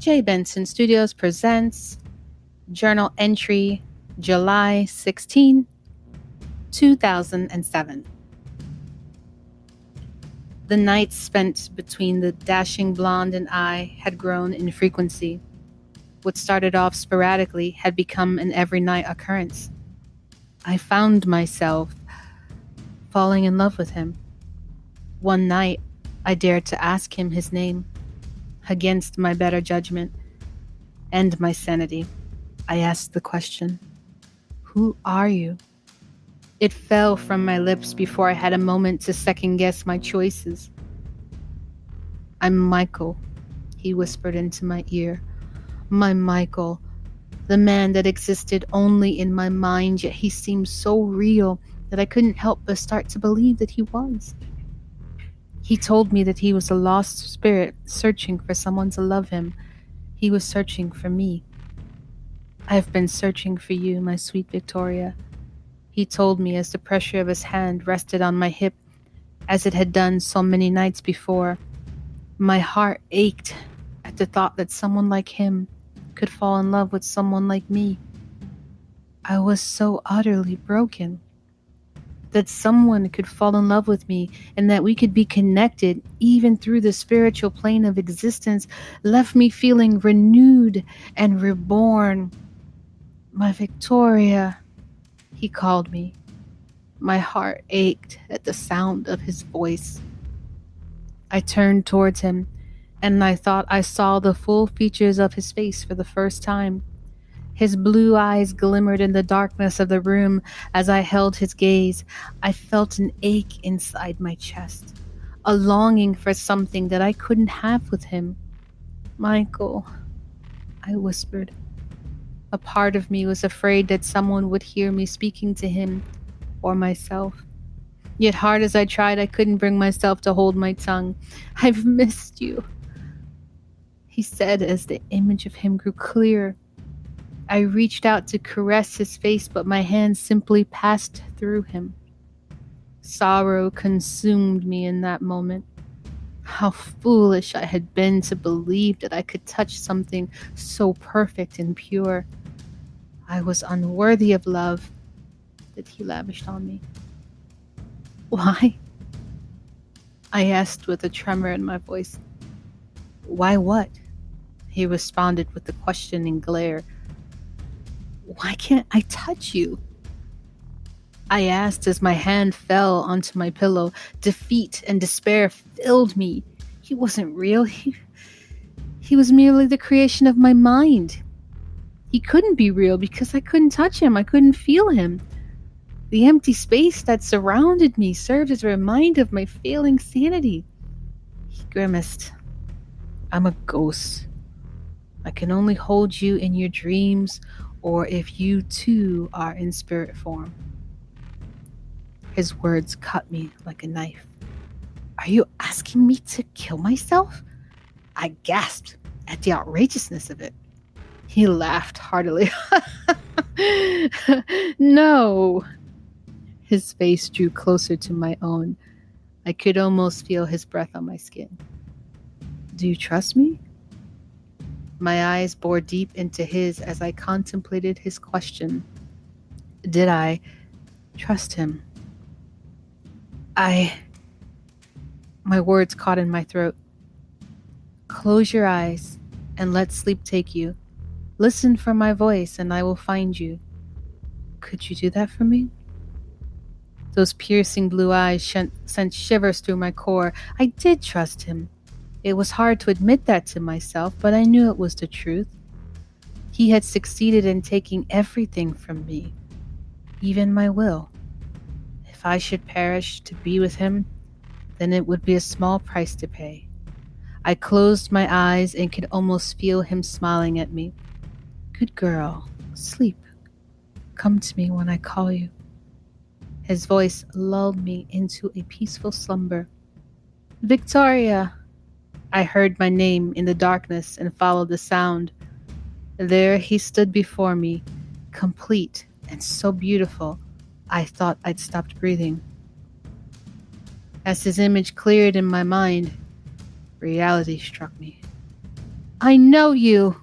J. Benson Studios presents Journal Entry July 16, 2007. The nights spent between the dashing blonde and I had grown in frequency. What started off sporadically had become an every-night occurrence. I found myself falling in love with him. One night, I dared to ask him his name. Against my better judgment and my sanity, I asked the question, "Who are you?" It fell from my lips before I had a moment to second-guess my choices. "I'm Michael," he whispered into my ear. My Michael, the man that existed only in my mind, yet he seemed so real that I couldn't help but start to believe that he was. He told me that he was a lost spirit searching for someone to love him. He was searching for me. "I've been searching for you, my sweet Victoria," he told me as the pressure of his hand rested on my hip, as it had done so many nights before. My heart ached at the thought that someone like him could fall in love with someone like me. I was so utterly broken. That someone could fall in love with me and that we could be connected even through the spiritual plane of existence left me feeling renewed and reborn. "My Victoria," he called me. My heart ached at the sound of his voice. I turned towards him, and I thought I saw the full features of his face for the first time. His blue eyes glimmered in the darkness of the room as I held his gaze. I felt an ache inside my chest, a longing for something that I couldn't have with him. "Michael," I whispered. A part of me was afraid that someone would hear me speaking to him or myself. Yet hard as I tried, I couldn't bring myself to hold my tongue. "I've missed you," he said as the image of him grew clear. I reached out to caress his face, but my hand simply passed through him. Sorrow consumed me in that moment. How foolish I had been to believe that I could touch something so perfect and pure. I was unworthy of love that he lavished on me. "Why?" I asked with a tremor in my voice. "Why what?" he responded with a questioning glare. "Why can't I touch you?" I asked as my hand fell onto my pillow. Defeat and despair filled me. He wasn't real. He was merely the creation of my mind. He couldn't be real because I couldn't touch him. I couldn't feel him. The empty space that surrounded me served as a reminder of my failing sanity. He grimaced. "I'm a ghost. I can only hold you in your dreams or if you too are in spirit form." His words cut me like a knife. "Are you asking me to kill myself?" I gasped at the outrageousness of it. He laughed heartily. "No." His face drew closer to my own. I could almost feel his breath on my skin. "Do you trust me?" My eyes bored deep into his as I contemplated his question. Did I trust him? My words caught in my throat. "Close your eyes and let sleep take you. Listen for my voice and I will find you." Could you do that for me? Those piercing blue eyes sent shivers through my core. I did trust him. It was hard to admit that to myself, but I knew it was the truth. He had succeeded in taking everything from me, even my will. If I should perish to be with him, then it would be a small price to pay. I closed my eyes and could almost feel him smiling at me. "Good girl, sleep. Come to me when I call you." His voice lulled me into a peaceful slumber. "Victoria!" I heard my name in the darkness and followed the sound. There he stood before me, complete and so beautiful, I thought I'd stopped breathing. As his image cleared in my mind, reality struck me. I know you.